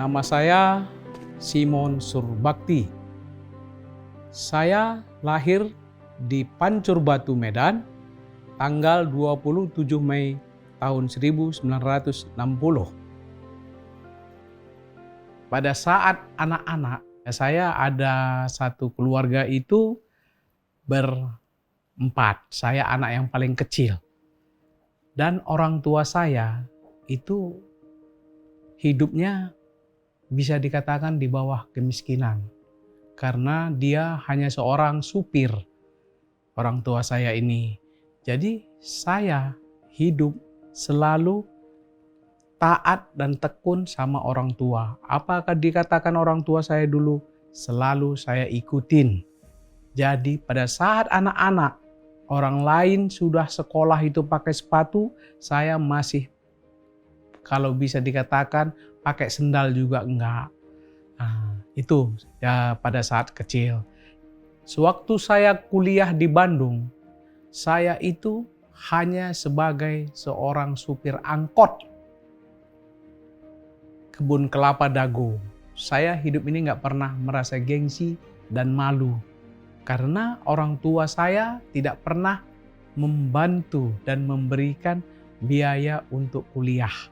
Nama saya Simon Surbakti. Saya lahir di Pancur Batu, Medan, tanggal 27 Mei tahun 1960. Pada saat anak-anak, saya ada satu keluarga itu berempat. Saya anak yang paling kecil. Dan orang tua saya itu hidupnya bisa dikatakan di bawah kemiskinan. Karena dia hanya seorang supir, orang tua saya ini. Jadi saya hidup selalu taat dan tekun sama orang tua. Apakah dikatakan orang tua saya dulu, selalu saya ikutin. Jadi pada saat anak-anak orang lain sudah sekolah itu pakai sepatu, saya masih kalau bisa dikatakan pakai sendal juga enggak. Nah, itu ya pada saat kecil. Sewaktu saya kuliah di Bandung, saya itu hanya sebagai seorang supir angkot Kebun Kelapa Dago. Saya hidup ini nggak pernah merasa gengsi dan malu. Karena orang tua saya tidak pernah membantu dan memberikan biaya untuk kuliah.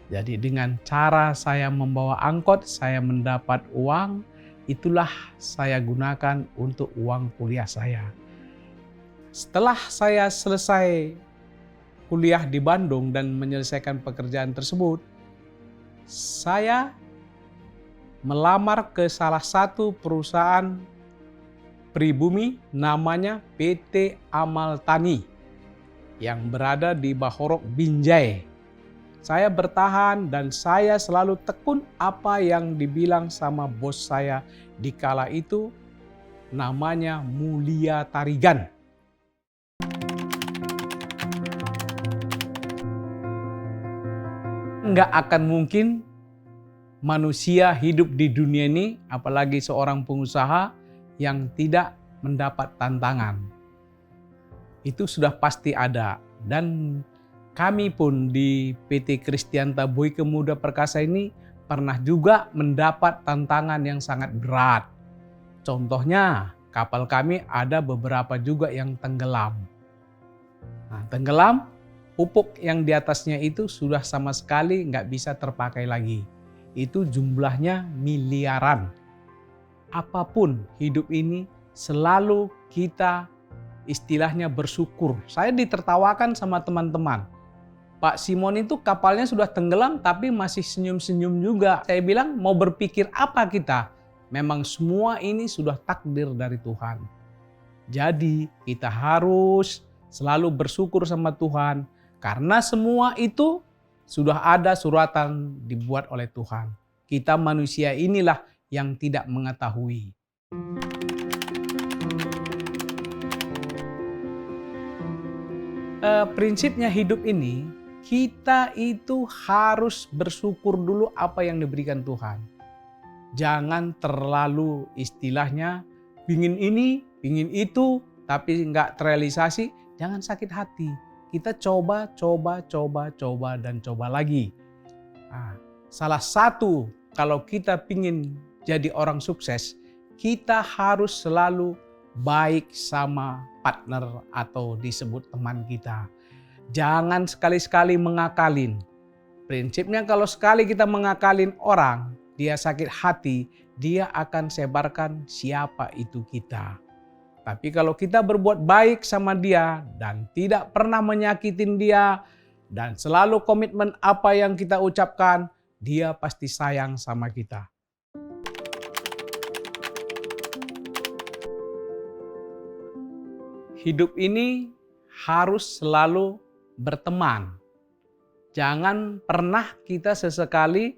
Jadi dengan cara saya membawa angkot, saya mendapat uang, itulah saya gunakan untuk uang kuliah saya. Setelah saya selesai kuliah di Bandung dan menyelesaikan pekerjaan tersebut, saya melamar ke salah satu perusahaan pribumi namanya PT Amal Tani yang berada di Bahorok, Binjai. Saya bertahan dan saya selalu tekun apa yang dibilang sama bos saya di kala itu, namanya Mulia Tarigan. Nggak akan mungkin manusia hidup di dunia ini, apalagi seorang pengusaha yang tidak mendapat tantangan. Itu sudah pasti ada. Dan kami pun di PT Kristianta Boyke Muda Perkasa ini pernah juga mendapat tantangan yang sangat berat. Contohnya, kapal kami ada beberapa juga yang tenggelam. Nah, tenggelam, pupuk yang di atasnya itu sudah sama sekali nggak bisa terpakai lagi. Itu jumlahnya miliaran. Apapun hidup ini selalu kita istilahnya bersyukur. Saya ditertawakan sama teman-teman. Pak Simon itu kapalnya sudah tenggelam tapi masih senyum-senyum juga. Saya bilang mau berpikir apa kita? Memang semua ini sudah takdir dari Tuhan. Jadi kita harus selalu bersyukur sama Tuhan. Karena semua itu sudah ada suratan dibuat oleh Tuhan. Kita manusia inilah yang tidak mengetahui. Prinsipnya hidup ini, kita itu harus bersyukur dulu apa yang diberikan Tuhan. Jangan terlalu istilahnya pingin ini, pingin itu, tapi nggak terrealisasi, jangan sakit hati. Kita coba, dan coba lagi. Nah, salah satu kalau kita pingin jadi orang sukses, kita harus selalu baik sama partner atau disebut teman kita. Jangan sekali-sekali mengakalin. Prinsipnya kalau sekali kita mengakalin orang, dia sakit hati, dia akan sebarkan siapa itu kita. Tapi kalau kita berbuat baik sama dia dan tidak pernah menyakitin dia dan selalu komitmen apa yang kita ucapkan, dia pasti sayang sama kita. Hidup ini harus selalu berteman. Jangan pernah kita sesekali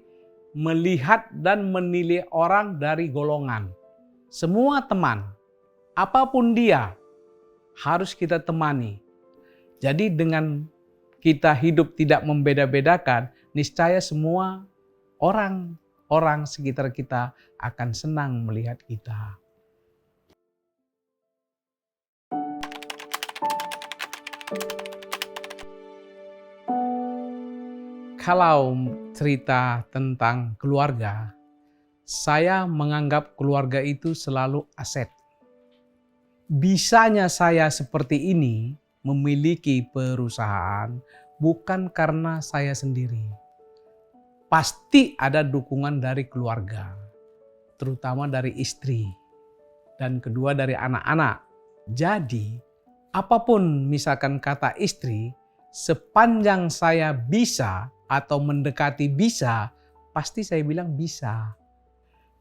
melihat dan menilai orang dari golongan. Semua teman, apapun dia, harus kita temani. Jadi dengan kita hidup tidak membeda-bedakan, niscaya semua orang sekitar kita akan senang melihat kita. Kalau cerita tentang keluarga, saya menganggap keluarga itu selalu aset. Bisanya saya seperti ini memiliki perusahaan bukan karena saya sendiri. Pasti ada dukungan dari keluarga, terutama dari istri, dan kedua dari anak-anak. Jadi, apapun misalkan kata istri, sepanjang saya bisa atau mendekati bisa, pasti saya bilang bisa.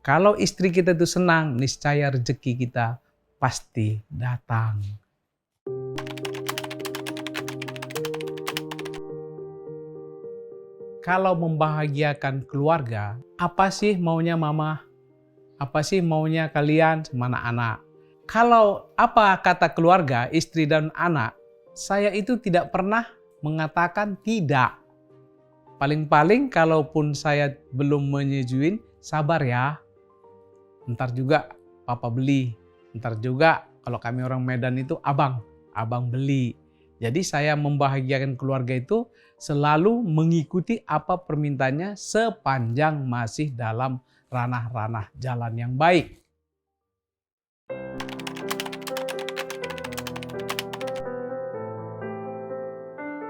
Kalau istri kita itu senang, niscaya rezeki kita pasti datang. Kalau membahagiakan keluarga, apa sih maunya mama? Apa sih maunya kalian sama anak-anak? Kalau apa kata keluarga, istri dan anak, saya itu tidak pernah mengatakan tidak. Paling-paling kalaupun saya belum menyetujuin, sabar ya. Ntar juga papa beli. Ntar juga kalau kami orang Medan itu abang beli. Jadi saya membahagiakan keluarga itu selalu mengikuti apa permintaannya sepanjang masih dalam ranah-ranah jalan yang baik.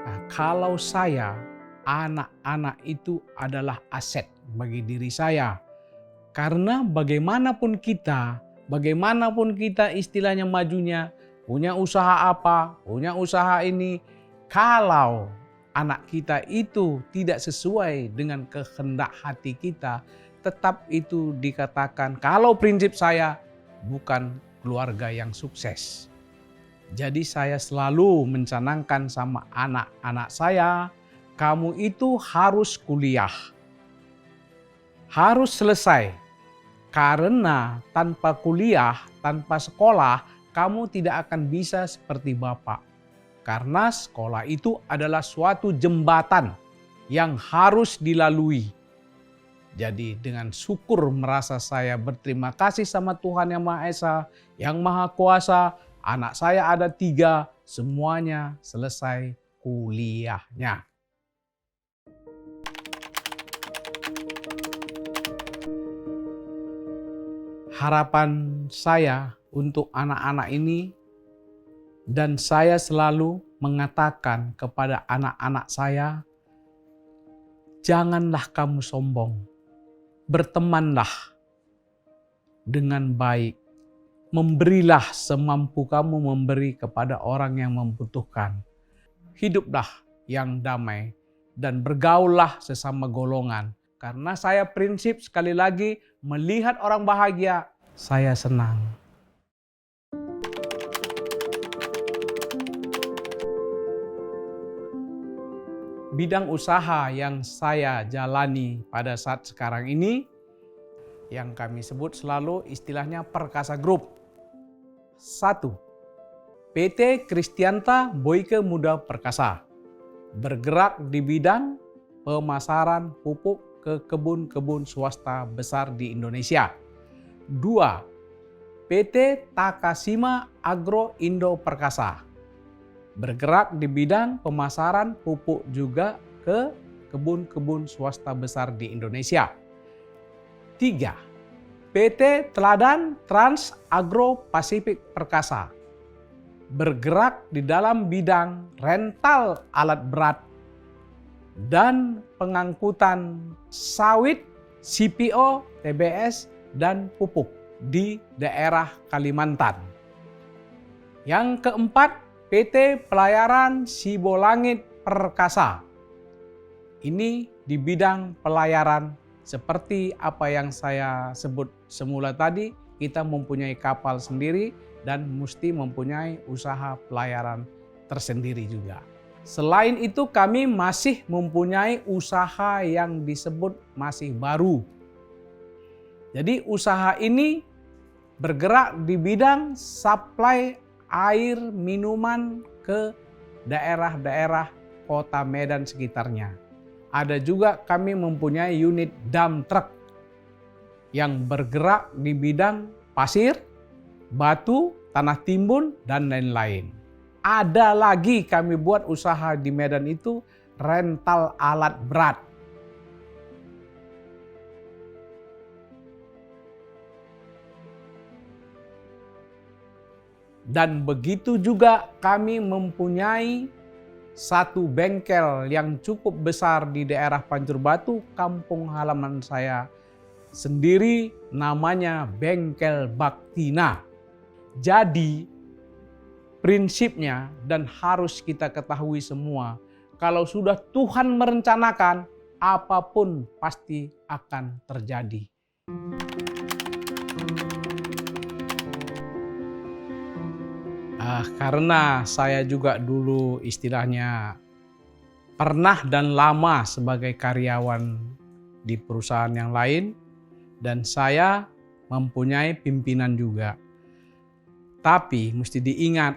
Nah, kalau saya, anak-anak itu adalah aset bagi diri saya. Karena bagaimanapun kita istilahnya majunya, punya usaha apa, punya usaha ini, kalau anak kita itu tidak sesuai dengan kehendak hati kita, tetap itu dikatakan kalau prinsip saya bukan keluarga yang sukses. Jadi saya selalu mencanangkan sama anak-anak saya, kamu itu harus kuliah. Harus selesai. Karena tanpa kuliah, tanpa sekolah, kamu tidak akan bisa seperti Bapak. Karena sekolah itu adalah suatu jembatan yang harus dilalui. Jadi dengan syukur merasa saya berterima kasih sama Tuhan Yang Maha Esa, Yang Maha Kuasa, anak saya ada 3, semuanya selesai kuliahnya. Harapan saya untuk anak-anak ini, dan saya selalu mengatakan kepada anak-anak saya, janganlah kamu sombong, bertemanlah dengan baik, memberilah semampu kamu memberi kepada orang yang membutuhkan. Hiduplah yang damai dan bergaullah sesama golongan. Karena saya prinsip sekali lagi, melihat orang bahagia, saya senang. Bidang usaha yang saya jalani pada saat sekarang ini, yang kami sebut selalu istilahnya Perkasa Group. 1. PT Kristianta Boyke Muda Perkasa. Bergerak di bidang pemasaran pupuk ke kebun-kebun swasta besar di Indonesia. 2. PT Takasima Agro Indo Perkasa. Bergerak di bidang pemasaran pupuk juga ke kebun-kebun swasta besar di Indonesia. 3. PT Teladan Trans Agro Pasifik Perkasa. Bergerak di dalam bidang rental alat berat dan pengangkutan sawit, CPO, TBS, dan pupuk di daerah Kalimantan. Yang keempat, PT Pelayaran Sibolangit Perkasa. Ini di bidang pelayaran seperti apa yang saya sebut semula tadi, kita mempunyai kapal sendiri dan mesti mempunyai usaha pelayaran tersendiri juga. Selain itu kami masih mempunyai usaha yang disebut masih baru. Jadi usaha ini bergerak di bidang suplai air minuman ke daerah-daerah kota Medan sekitarnya. Ada juga kami mempunyai unit dump truck yang bergerak di bidang pasir, batu, tanah timbun, dan lain-lain. Ada lagi kami buat usaha di Medan itu rental alat berat. Dan begitu juga kami mempunyai satu bengkel yang cukup besar di daerah Pancur Batu, kampung halaman saya sendiri, namanya Bengkel Baktina. Jadi prinsipnya dan harus kita ketahui semua, kalau sudah Tuhan merencanakan, apapun pasti akan terjadi. Karena saya juga dulu istilahnya pernah dan lama sebagai karyawan di perusahaan yang lain, dan saya mempunyai pimpinan juga. Tapi mesti diingat,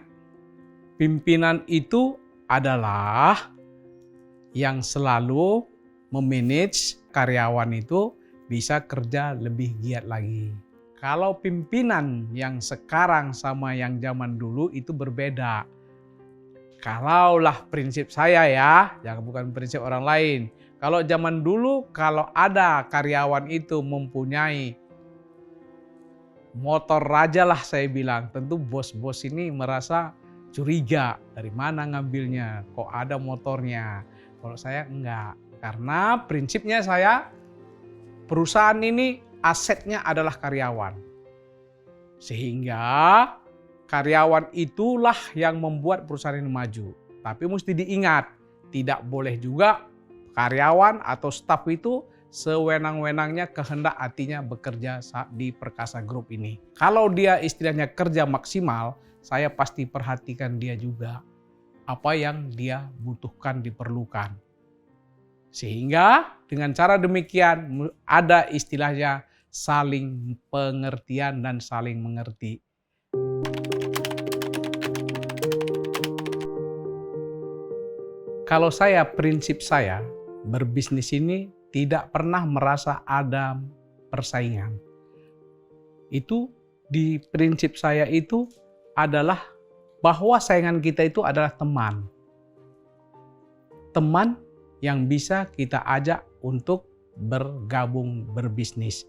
pimpinan itu adalah yang selalu memanage karyawan itu bisa kerja lebih giat lagi. Kalau pimpinan yang sekarang sama yang zaman dulu itu berbeda. Kalaulah prinsip saya ya, jangan bukan prinsip orang lain. Kalau zaman dulu, kalau ada karyawan itu mempunyai motor raja lah saya bilang, tentu bos-bos ini merasa curiga, dari mana ngambilnya, kok ada motornya. Kalau saya enggak, karena prinsipnya saya, perusahaan ini asetnya adalah karyawan. Sehingga karyawan itulah yang membuat perusahaan ini maju. Tapi mesti diingat, tidak boleh juga karyawan atau staf itu sewenang-wenangnya kehendak hatinya bekerja di Perkasa Group ini. Kalau dia istilahnya kerja maksimal, saya pasti perhatikan dia juga. Apa yang dia butuhkan, diperlukan. Sehingga dengan cara demikian ada istilahnya saling pengertian dan saling mengerti. Kalau saya, prinsip saya berbisnis ini tidak pernah merasa ada persaingan. Itu di prinsip saya itu adalah bahwa saingan kita itu adalah teman. Teman yang bisa kita ajak untuk bergabung berbisnis.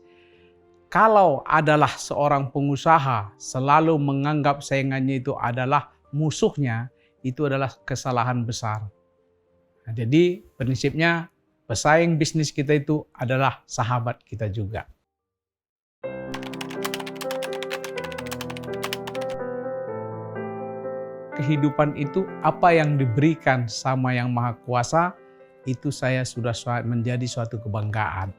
Kalau adalah seorang pengusaha selalu menganggap saingannya itu adalah musuhnya, itu adalah kesalahan besar. Nah, jadi prinsipnya pesaing bisnis kita itu adalah sahabat kita juga. Kehidupan itu apa yang diberikan sama Yang Maha Kuasa, itu saya sudah menjadi suatu kebanggaan.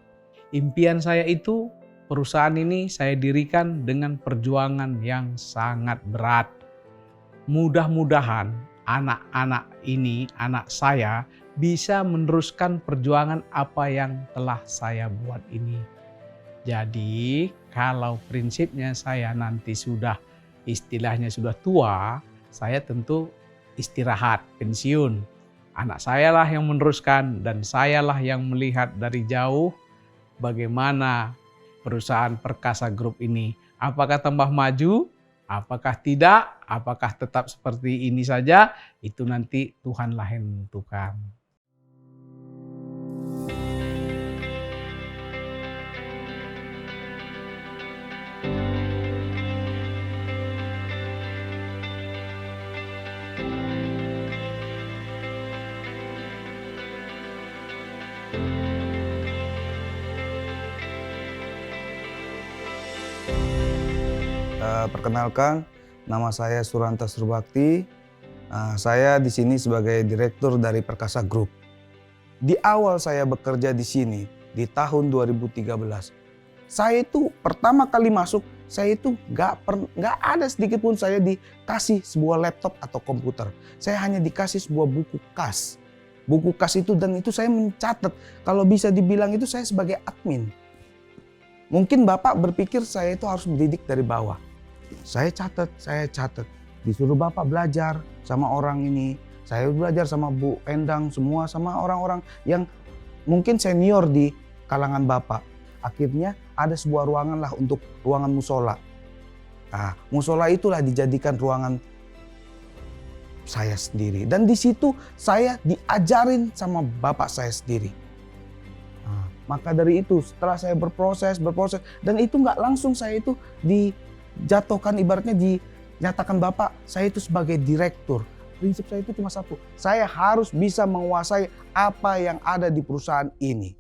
Impian saya itu, perusahaan ini saya dirikan dengan perjuangan yang sangat berat. Mudah-mudahan anak-anak ini, anak saya, bisa meneruskan perjuangan apa yang telah saya buat ini. Jadi kalau prinsipnya saya nanti sudah istilahnya sudah tua, saya tentu istirahat, pensiun. Anak saya lah yang meneruskan dan saya lah yang melihat dari jauh bagaimana perusahaan Perkasa Group ini. Apakah tambah maju? Apakah tidak? Apakah tetap seperti ini saja? Itu nanti Tuhanlah yang menentukan. Perkenalkan, nama saya Suranta Surbakti. Saya di sini sebagai direktur dari Perkasa Group. Di awal saya bekerja di sini di tahun 2013, saya itu pertama kali masuk, saya itu nggak ada sedikit pun saya dikasih sebuah laptop atau komputer. Saya hanya dikasih sebuah buku kas. Buku kas itu, dan itu saya mencatat. Kalau bisa dibilang itu saya sebagai admin. Mungkin Bapak berpikir saya itu harus mendidik dari bawah. Saya catat. Disuruh Bapak belajar sama orang ini. Saya belajar sama Bu Endang, semua sama orang-orang yang mungkin senior di kalangan Bapak. Akhirnya ada sebuah ruangan lah untuk ruangan musola. Nah, musola itulah dijadikan ruangan saya sendiri. Dan di situ saya diajarin sama bapak saya sendiri. Nah, maka dari itu setelah saya berproses dan itu nggak langsung saya itu dijatuhkan, ibaratnya dinyatakan bapak saya itu sebagai direktur. Prinsip saya itu cuma satu, saya harus bisa menguasai apa yang ada di perusahaan ini.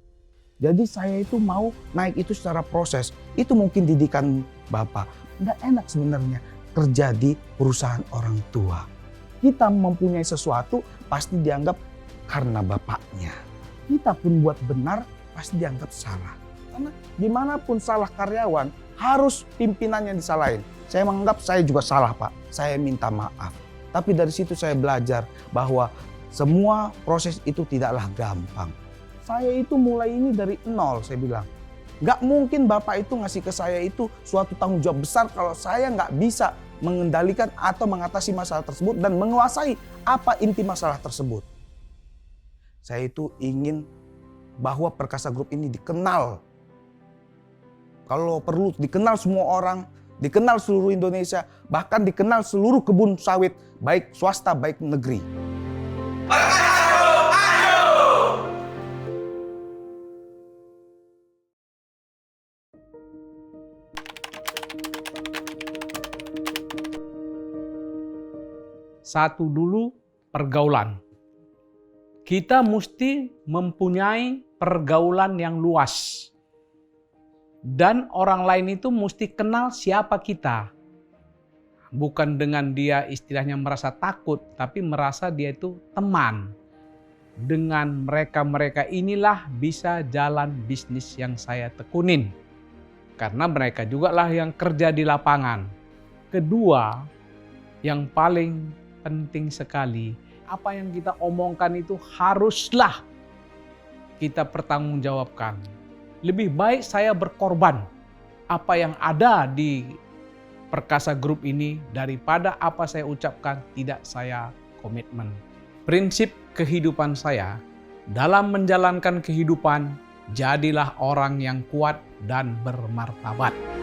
Jadi saya itu mau naik itu secara proses. Itu mungkin didikan bapak. Nggak enak sebenarnya kerja di perusahaan orang tua. Kita mempunyai sesuatu pasti dianggap karena bapaknya. Kita pun buat benar pasti dianggap salah. Karena dimanapun salah karyawan harus pimpinannya disalahin. Saya menganggap saya juga salah Pak, saya minta maaf. Tapi dari situ saya belajar bahwa semua proses itu tidaklah gampang. Saya itu mulai ini dari nol, saya bilang. Nggak mungkin Bapak itu ngasih ke saya itu suatu tanggung jawab besar kalau saya nggak bisa mengendalikan atau mengatasi masalah tersebut dan menguasai apa inti masalah tersebut. Saya itu ingin bahwa Perkasa Group ini dikenal. Kalau perlu dikenal semua orang, dikenal seluruh Indonesia, bahkan dikenal seluruh kebun sawit, baik swasta, baik negeri. Satu dulu, pergaulan. Kita mesti mempunyai pergaulan yang luas. Dan orang lain itu mesti kenal siapa kita. Bukan dengan dia istilahnya merasa takut, tapi merasa dia itu teman. Dengan mereka-mereka inilah bisa jalan bisnis yang saya tekunin. Karena mereka juga lah yang kerja di lapangan. Kedua, yang paling penting sekali, apa yang kita omongkan itu haruslah kita pertanggungjawabkan. Lebih baik saya berkorban apa yang ada di Perkasa Group ini daripada apa saya ucapkan tidak saya komitmen. Prinsip kehidupan saya dalam menjalankan kehidupan, jadilah orang yang kuat dan bermartabat.